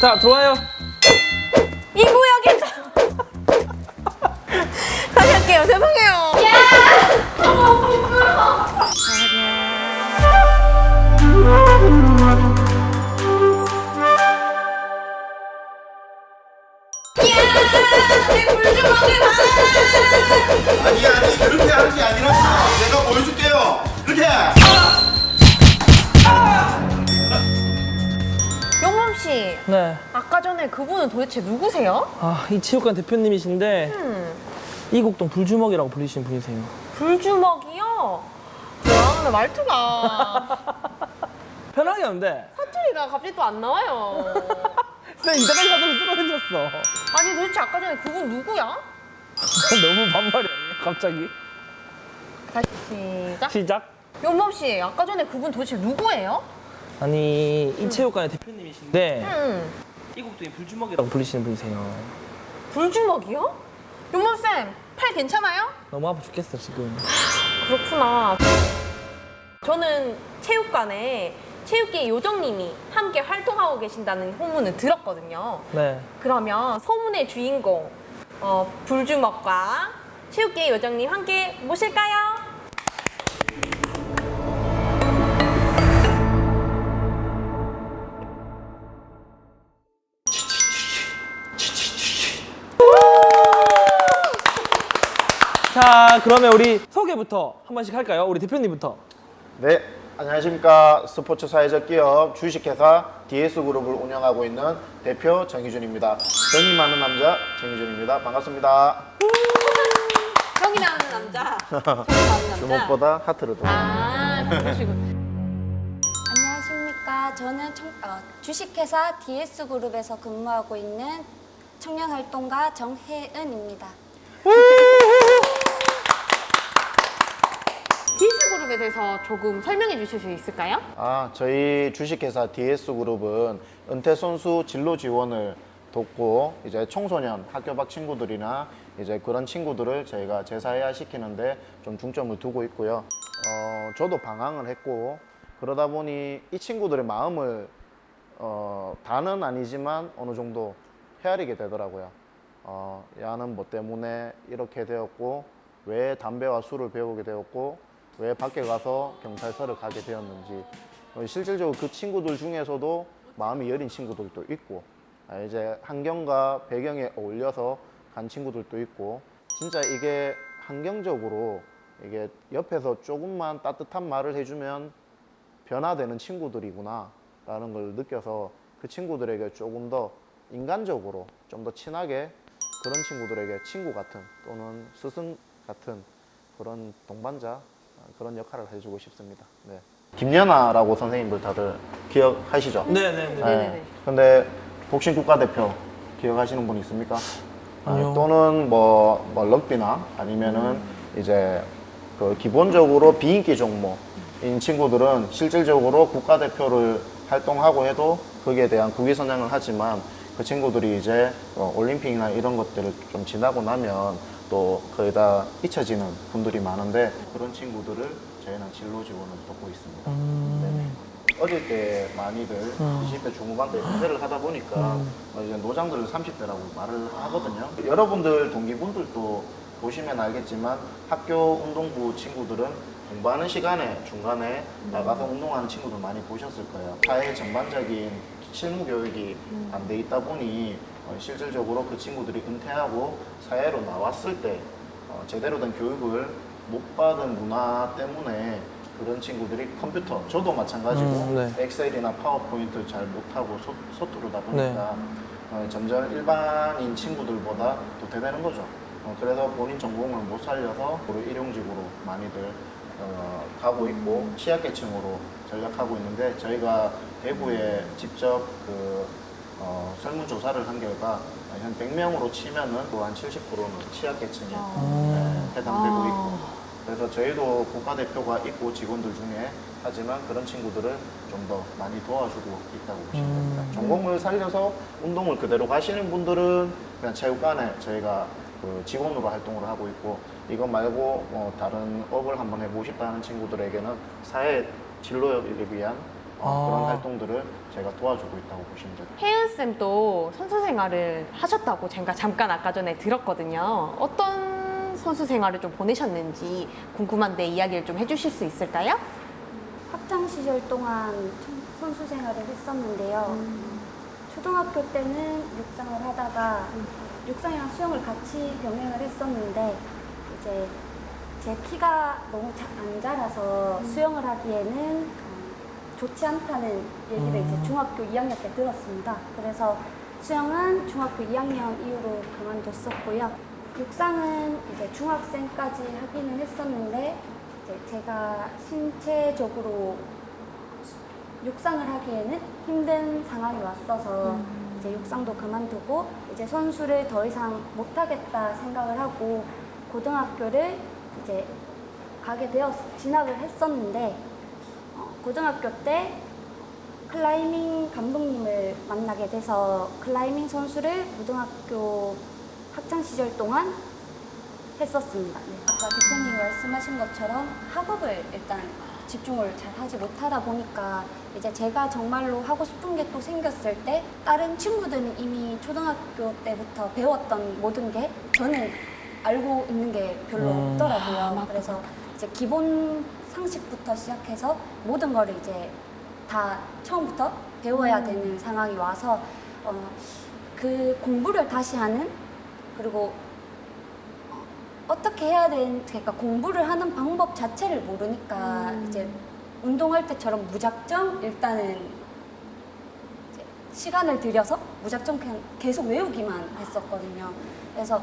자, 좋아요. 이 구역에 다시 할게요. 죄송해요. 아니 그렇게 하는 게 아니라 내가 보여줄게요. 이렇게. 용범 씨, 네. 아까 전에 그분은 도대체 누구세요? 아, 이 체육관 대표님이신데 이곡동 불주먹이라고 불리시는 분이세요. 불주먹이요? 와, 근데 말투가 편하게 하는데 사투리가 갑자기 또 안 나와요. 쌤 이때까지 사투리 쓰고 있었어. 아니 도대체 아까 전에 그분 누구야? 너무 반말이 아니야 갑자기. 다시 시작. 시작. 용범 씨, 아까 전에 그분 도대체 누구예요? 아니 이 체육관의 대표님이신데 이곡동의 불주먹이라고 불리시는 분이세요. 불주먹이요? 용범 쌤, 팔 괜찮아요? 너무 아파 죽겠어 지금. 그렇구나. 저는 체육관에 체육계 요정님이 함께 활동하고 계신다는 소문을 들었거든요. 네. 그러면 소문의 주인공 불주먹과 체육계 요정님 함께 모실까요? 자, 그러면 우리 소개부터 한 번씩 할까요? 우리 대표님부터. 네, 안녕하십니까. 스포츠 사회적 기업 주식회사 DS그룹을 운영하고 있는 대표 정희준입니다. 정이 많은 남자 정희준입니다. 반갑습니다. 정이 나는 남자. 정이 나는 남자. 주먹보다 하트를 더. 아, 그러시고. 안녕하십니까. 저는 주식회사 DS그룹에서 근무하고 있는 청년활동가 정혜은입니다. 디스그룹에 대해서 조금 설명해 주실 수 있을까요? 저희 주식회사 DS그룹은 은퇴 선수 진로 지원을 돕고 이제 청소년 학교 밖 친구들이나 이제 그런 친구들을 저희가 재사회화 시키는데 좀 중점을 두고 있고요. 저도 방황을 했고 그러다 보니 이 친구들의 마음을 다는 아니지만 어느 정도 헤아리게 되더라고요. 야는 뭐 때문에 이렇게 되었고 왜 담배와 술을 배우게 되었고 왜 밖에 가서 경찰서를 가게 되었는지 실질적으로 그 친구들 중에서도 마음이 여린 친구들도 있고 이제 환경과 배경에 어울려서 간 친구들도 있고 진짜 이게 환경적으로 이게 옆에서 조금만 따뜻한 말을 해주면 변화되는 친구들이구나 라는 걸 느껴서 그 친구들에게 조금 더 인간적으로 좀 더 친하게 그런 친구들에게 친구 같은 또는 스승 같은 그런 동반자 그런 역할을 해주고 싶습니다. 네. 김연아라고 선생님들 다들 기억하시죠? 네네네. 네네네. 근데 복싱 국가대표 기억하시는 분 있습니까? 아니요. 또는 뭐 럭비나 아니면은 이제 그 기본적으로 비인기 종목인 친구들은 실질적으로 국가대표를 활동하고 해도 거기에 대한 국위 선양을 하지만 그 친구들이 이제 올림픽이나 이런 것들을 좀 지나고 나면 또 거의 다 잊혀지는 분들이 많은데 그런 친구들을 저희는 진로 지원을 돕고 있습니다. 네네. 어릴 때 많이들 20대 중후반 때 은퇴를 하다 보니까 이제 노장들을 30대라고 말을 하거든요. 여러분들 동기분들도 보시면 알겠지만 학교 운동부 친구들은 공부하는 시간에 중간에 나가서 운동하는 친구들 많이 보셨을 거예요. 사회 전반적인 실무 교육이 안 돼 있다 보니 실질적으로 그 친구들이 은퇴하고 사회로 나왔을 때 제대로 된 교육을 못 받은 문화 때문에 그런 친구들이 컴퓨터, 저도 마찬가지고 네. 엑셀이나 파워포인트 잘 못하고 서투르다 보니까 점점 일반인 친구들보다 도태되는 거죠. 그래서 본인 전공을 못 살려서 일용직으로 많이들 가고 있고 취약계층으로 전략하고 있는데 저희가 대구에 직접 설문조사를 한 결과 한 100명으로 치면은 한 70%는 취약계층에 해당되고 있고 그래서 저희도 국가대표가 있고 직원들 중에 하지만 그런 친구들을 좀 더 많이 도와주고 있다고 보시면 됩니다. 전공을 살려서 운동을 그대로 가시는 분들은 그냥 체육관에 저희가 그 직원으로 활동을 하고 있고 이거 말고 다른 업을 한번 해보고 싶다는 친구들에게는 사회 진로를 위한 그런 활동들을 제가 도와주고 있다고 보시면 됩니다. 혜은쌤도 선수 생활을 하셨다고 제가 잠깐 아까 전에 들었거든요. 어떤 선수 생활을 좀 보내셨는지 궁금한데 이야기를 좀 해주실 수 있을까요? 학창 시절 동안 선수 생활을 했었는데요. 초등학교 때는 육상을 하다가 육상이랑 수영을 같이 병행을 했었는데 이제 제 키가 너무 안 자라서 수영을 하기에는 좋지 않다는 얘기를 이제 중학교 2학년 때 들었습니다. 그래서 수영은 중학교 2학년 이후로 그만뒀었고요. 육상은 이제 중학생까지 하기는 했었는데 이제 제가 신체적으로 육상을 하기에는 힘든 상황이 왔어서 이제 육상도 그만두고 이제 선수를 더 이상 못하겠다 생각을 하고 고등학교를 이제 진학을 했었는데 고등학교 때 클라이밍 감독님을 만나게 돼서 클라이밍 선수를 고등학교 학창 시절 동안 했었습니다. 네. 아까 대표님이 말씀하신 것처럼 학업을 일단 집중을 잘 하지 못하다 보니까 이제 제가 정말로 하고 싶은 게 또 생겼을 때 다른 친구들은 이미 초등학교 때부터 배웠던 모든 게 저는 알고 있는 게 별로 없더라고요. 그래서 이제 기본 상식부터 시작해서 모든 거를 이제 다 처음부터 배워야 되는 상황이 와서 그 공부를 다시 하는 그리고 어떻게 해야 되는 그러니까 공부를 하는 방법 자체를 모르니까 이제 운동할 때처럼 무작정 일단은 이제 시간을 들여서 무작정 그냥 계속 외우기만 했었거든요. 그래서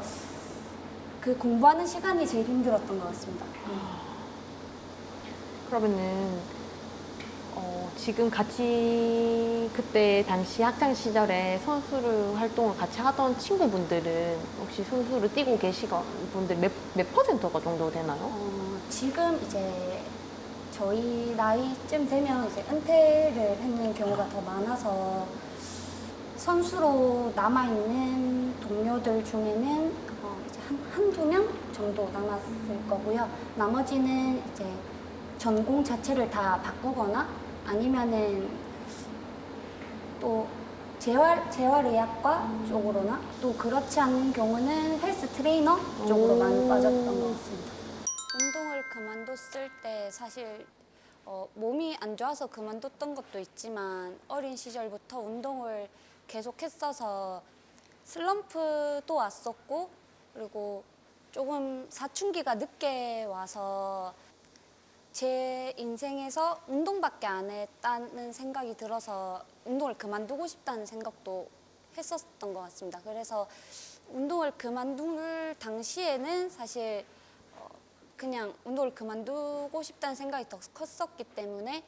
그 공부하는 시간이 제일 힘들었던 것 같습니다. 그러면은 지금 같이 그때 당시 학창 시절에 선수를 활동을 같이 하던 친구분들은 혹시 선수를 뛰고 계시던 분들 몇 퍼센트가 정도 되나요? 지금 이제 저희 나이쯤 되면 이제 은퇴를 했는 경우가 더 많아서 선수로 남아있는 동료들 중에는 이제 한두 명 정도 남았을 거고요. 나머지는 이제 전공 자체를 다 바꾸거나 아니면은 또 재활의학과 쪽으로나 또 그렇지 않은 경우는 헬스 트레이너 쪽으로 많이 빠졌던 것 같습니다. 운동을 그만뒀을 때 사실 몸이 안 좋아서 그만뒀던 것도 있지만 어린 시절부터 운동을 계속했어서 슬럼프도 왔었고 그리고 조금 사춘기가 늦게 와서 제 인생에서 운동밖에 안 했다는 생각이 들어서 운동을 그만두고 싶다는 생각도 했었던 것 같습니다. 그래서 운동을 그만둘 당시에는 사실 그냥 운동을 그만두고 싶다는 생각이 더 컸었기 때문에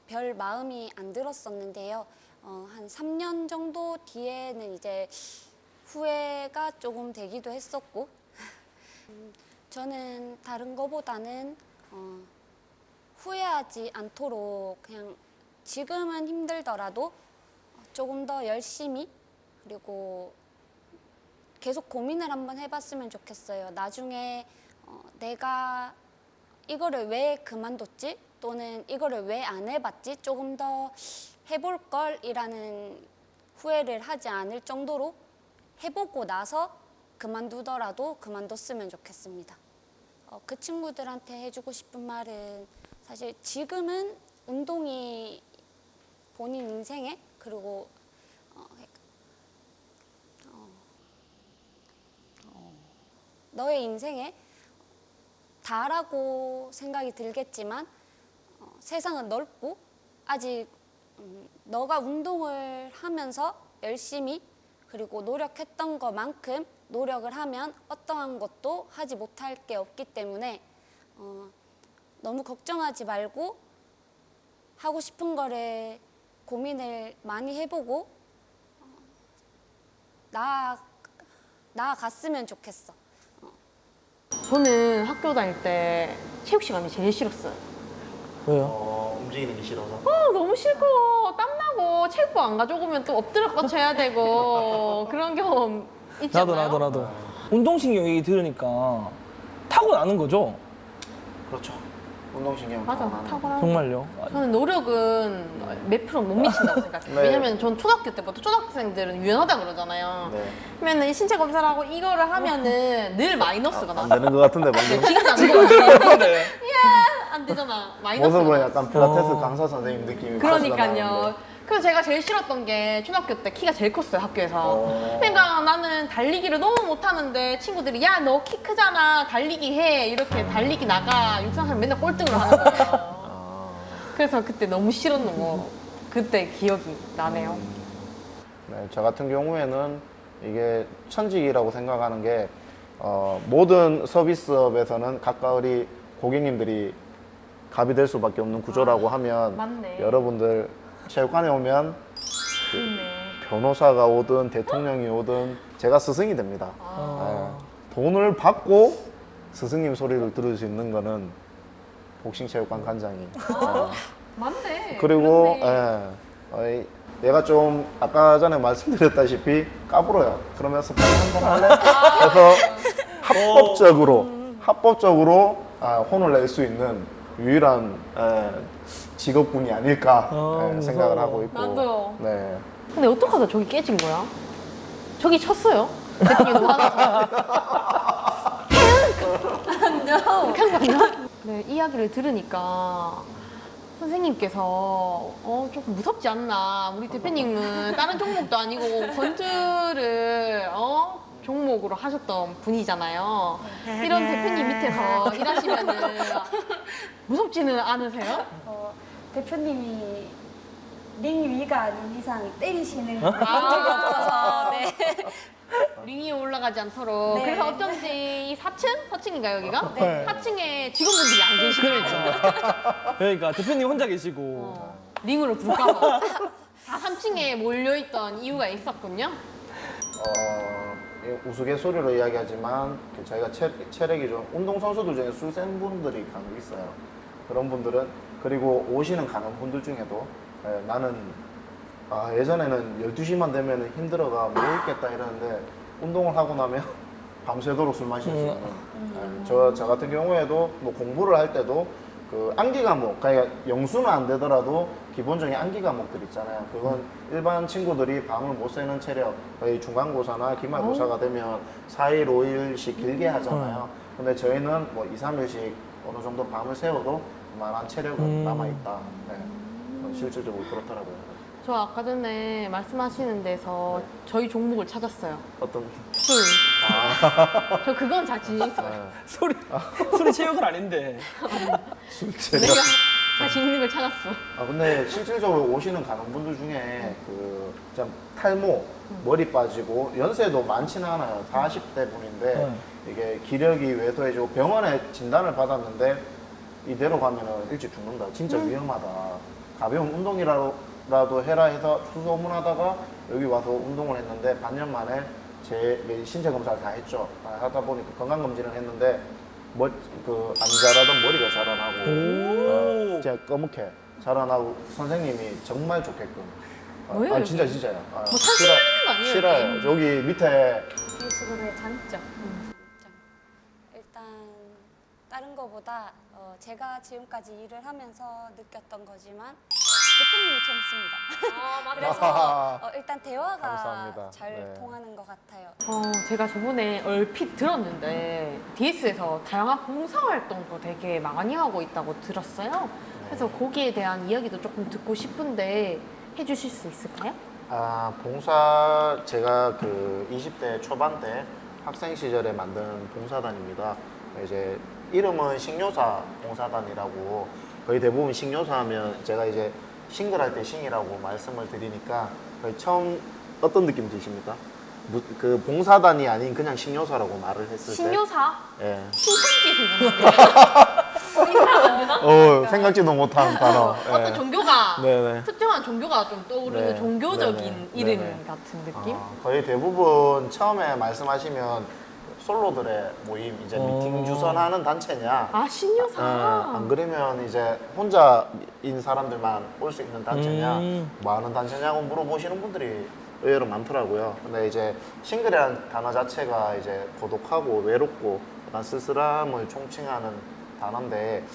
별 마음이 안 들었었는데요. 한 3년 정도 뒤에는 이제 후회가 조금 되기도 했었고 저는 다른 거보다는 후회하지 않도록 그냥 지금은 힘들더라도 조금 더 열심히 그리고 계속 고민을 한번 해봤으면 좋겠어요. 나중에 내가 이거를 왜 그만뒀지? 또는 이거를 왜 안 해봤지? 조금 더 해볼 걸이라는 후회를 하지 않을 정도로 해보고 나서 그만두더라도 그만뒀으면 좋겠습니다. 그 친구들한테 해주고 싶은 말은 사실 지금은 운동이 본인 인생에 그리고 너의 인생에 다라고 생각이 들겠지만 세상은 넓고 아직 너가 운동을 하면서 열심히 그리고 노력했던 것만큼 노력을 하면 어떠한 것도 하지 못할 게 없기 때문에 너무 걱정하지 말고 하고 싶은 거를 고민을 많이 해보고 나아갔으면 좋겠어. 저는 학교 다닐 때 체육 시간이 제일 싫었어요. 왜요? 움직이는 게 싫어서. 너무 싫고 땀나고 체육복 안 가져오면 또 엎드려 뻗쳐야 되고 그런 경험 있지 않나요? 나도. 운동신경 얘기 들으니까 타고나는 거죠? 그렇죠. 운동신경 맞아, 타고나는. 탁월한. 정말요? 저는 노력은 몇 프로 못 미친다고 생각해요. 네. 왜냐면 전 초등학교 때부터 초등학생들은 유연하다 그러잖아요. 네. 그러면 신체 검사를 하고 이거를 하면은 늘 마이너스가 안 나와. 되는 것 같은데 방금 지금도 안 되거든요. 네. 안 되잖아. 마이너스가 모습은 나와. 약간 필라테스 어. 강사 선생님 느낌이 확실히 그러니까요. 나는데. 그래서 제가 제일 싫었던 게 초등학교 때 키가 제일 컸어요, 학교에서. 어. 그러니까 나는 달리기를 너무 못하는데 친구들이 야, 너 키 크잖아. 달리기 해. 이렇게 달리기 나가. 육상하면 맨날 꼴등을 하는 거예요. 아. 그래서 그때 너무 싫었는 거. 그때 기억이 나네요. 네, 저 같은 경우에는 이게 천직이라고 생각하는 게 모든 서비스업에서는 가까이 고객님들이 갑이 될 수밖에 없는 구조라고 하면 맞네. 여러분들 체육관에 오면 그렇네. 변호사가 오든 대통령이 오든 제가 스승이 됩니다. 아. 네, 돈을 받고 스승님 소리를 들을 수 있는 거는 복싱체육관 관장이. 네. 맞네. 그리고 그렇네. 얘가 좀 아까 전에 말씀드렸다시피 까불어요. 그러면 스파링 한번 할래? 그래서 합법적으로 혼을 낼 수 있는 유일한 직업군이 아닐까 무서워. 생각을 하고 있고. 나도요. 네. 근데 어떡하다 저기 깨진 거야? 저기 쳤어요? 대표님 너무 화나서. 이렇게 한 거 아니야? 네, 이야기를 들으니까 선생님께서 조금 무섭지 않나. 우리 대표님은 다른 종목도 아니고 권투를 종목으로 하셨던 분이잖아요. 이런 대표님 밑에서 일하시면은 무섭지는 않으세요? 대표님이 링 위가 아닌 이상 때리시는 아. 적이 없어서 네. 링 위에 올라가지 않도록. 네. 그래서 어쩐지 이 4층? 4층인가요, 여기가? 네. 4층에 직원분들이 안 계시니까. 그러니까 대표님 혼자 계시고. 링으로 불까봐. 다 3층에 몰려있던 이유가 있었군요. 우스갯소리로 이야기하지만 저희가 체력이 좀 운동선수들 중에 술 센 분들이 간혹 있어요. 그런 분들은 그리고 오시는 가는 분들 중에도 나는 예전에는 12시만 되면 힘들어가 못 있겠다 이러는데 운동을 하고 나면 밤새도록 술 마실 수 있는 저 같은 경우에도 뭐 공부를 할 때도 그 암기 과목, 그러니까 영수는 안 되더라도 기본적인 암기 과목들 있잖아요. 그건 일반 친구들이 밤을 못 새는 체력, 거의 중간고사나 기말고사가 되면 4일, 5일씩 길게 하잖아요. 근데 저희는 뭐 2, 3일씩 어느 정도 밤을 새워도 그만한 체력은 남아있다. 네. 실질적으로 그렇더라고요. 저 아까 전에 말씀하시는 데서 저희 종목을 찾았어요. 어떤 술. 저 그건 자신 있어요. 술이 체육은 아닌데. 술체력. 내가 자신 있는 걸 찾았어. 근데 실질적으로 오시는 가는 분들 중에 좀 탈모, 머리 빠지고 연세도 많지는 않아요. 40대 분인데 이게 기력이 왜소해지고 병원에 진단을 받았는데 이대로 가면은 일찍 죽는다. 진짜 위험하다. 가벼운 운동이라도 해라 해서 수소문하다가 여기 와서 운동을 했는데 반년 만에 제 신체 검사를 다 했죠. 하다 보니까 건강 검진을 했는데 안 자라던 머리가 자라나고 오. 진짜 검게 자라나고 선생님이 정말 좋게끔 뭐예요, 진짜 여기? 진짜요. 사실 있는 거 아니에요, 싫어요. 여기 밑에 기술의 장점. 일단 다른 거보다 제가 지금까지 일을 하면서 느꼈던 거지만 대표님이 재밌습니다. 그래서 일단 대화가 감사합니다. 잘 네. 통하는 것 같아요. 제가 저번에 얼핏 들었는데 DS에서 다양한 봉사활동도 되게 많이 하고 있다고 들었어요. 그래서 거기에 대한 이야기도 조금 듣고 싶은데 해주실 수 있을까요? 봉사 제가 그 20대 초반 때 학생 시절에 만든 봉사단입니다. 이제 이름은 식료사 봉사단이라고 거의 대부분 식료사 하면 제가 이제 싱글할 때 싱이라고 말씀을 드리니까 거의 처음 어떤 느낌 드십니까? 그 봉사단이 아닌 그냥 식료사라고 말을 했을 때 신요사? 예. 신천지 생겼는데 이해가 안 되나? 생각지도 못한 단어. 어떤 예. 종교가 네네. 특정한 종교가 좀 떠오르는 네. 종교적인 네네. 이름 네네. 같은 느낌? 거의 대부분 처음에 말씀하시면 솔로들의 모임, 이제 미팅 주선하는 단체냐. 신요사. 안 그러면 이제 혼자인 사람들만 올 수 있는 단체냐, 뭐 하는 단체냐고 물어보시는 분들이 의외로 많더라고요. 근데 이제 싱글이라는 단어 자체가 이제 고독하고 외롭고 약간 쓸쓸함을 총칭하는 단어인데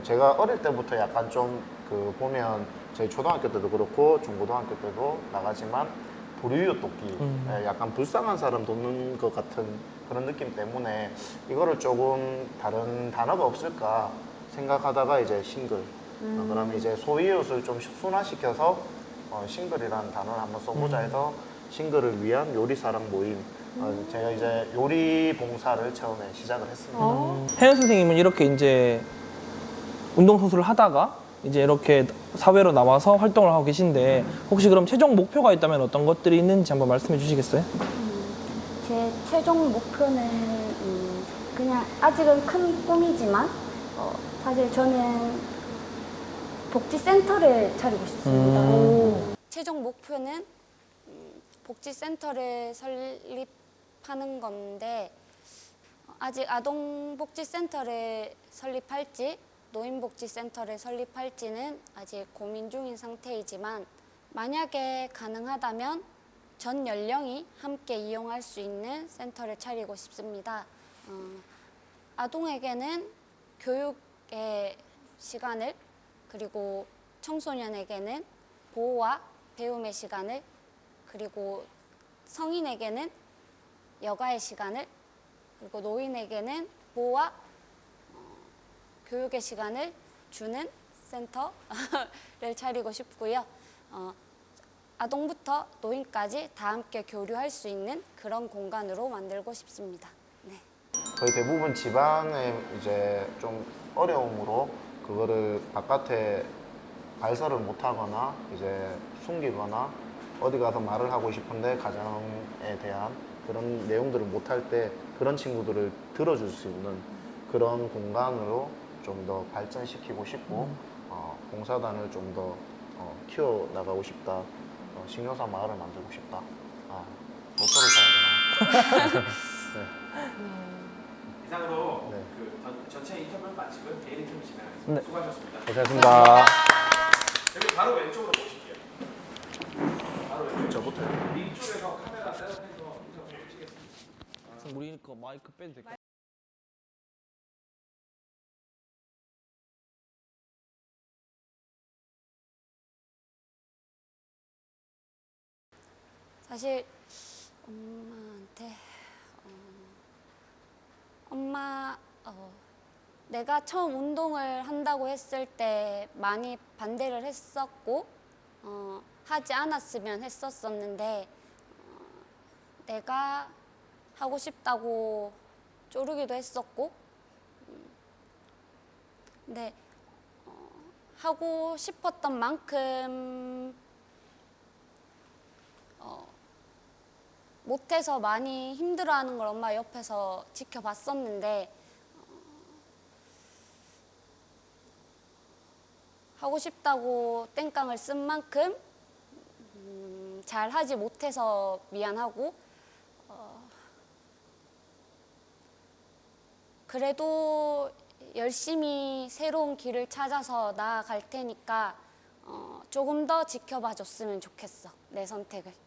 제가 어릴 때부터 약간 좀 그 보면 저희 초등학교 때도 그렇고 중고등학교 때도 나가지만 불우이웃 돕기 약간 불쌍한 사람 돕는 것 같은 그런 느낌 때문에 이거를 조금 다른 단어가 없을까 생각하다가 이제 싱글 그러면 이제 소이웃을 좀 순화시켜서 싱글이라는 단어를 한번 써보자 해서 싱글을 위한 요리사랑 모임 제가 이제 요리 봉사를 처음에 시작을 했습니다. 혜연 선생님은 이렇게 이제 운동선수를 하다가 이제 이렇게 사회로 나와서 활동을 하고 계신데 혹시 그럼 최종 목표가 있다면 어떤 것들이 있는지 한번 말씀해 주시겠어요? 제 최종 목표는 그냥 아직은 큰 꿈이지만 사실 저는 복지센터를 차리고 싶습니다. 최종 목표는 복지센터를 설립하는 건데 아직 아동복지센터를 설립할지 노인복지센터를 설립할지는 아직 고민 중인 상태이지만 만약에 가능하다면 전 연령이 함께 이용할 수 있는 센터를 차리고 싶습니다. 아동에게는 교육의 시간을 그리고 청소년에게는 보호와 배움의 시간을 그리고 성인에게는 여가의 시간을 그리고 노인에게는 보호와 교육의 시간을 주는 센터를 차리고 싶고요. 아동부터 노인까지 다 함께 교류할 수 있는 그런 공간으로 만들고 싶습니다. 네. 거의 대부분 집안에 이제 좀 어려움으로 그거를 바깥에 발설을 못하거나 이제 숨기거나 어디 가서 말을 하고 싶은데 가정에 대한 그런 내용들을 못할 때 그런 친구들을 들어줄 수 있는 그런 공간으로 좀 더 발전시키고 싶고 봉사단을 좀 더 키워나가고 싶다. 신경사 마을을 만들고 싶다. 로또를 사야 되나? 이상으로 네. 그 전체 인터뷰를 마치고 개인 인터뷰 진행하겠습니다. 네. 수고하셨습니다. 고생하셨습니다. 여기 바로 왼쪽으로 보실게요. 바로 왼쪽. 저부터요. 이쪽에서 카메라 셋업해서 인터뷰 찍겠습니다. 우리 거 마이크 빼도 될까요? 사실 엄마한테 엄마 내가 처음 운동을 한다고 했을 때 많이 반대를 했었고 하지 않았으면 했었었는데 내가 하고 싶다고 쪼르기도 했었고 근데 하고 싶었던 만큼 못해서 많이 힘들어하는 걸 엄마 옆에서 지켜봤었는데 하고 싶다고 땡깡을 쓴 만큼 잘 하지 못해서 미안하고 그래도 열심히 새로운 길을 찾아서 나아갈 테니까 조금 더 지켜봐 줬으면 좋겠어, 내 선택을.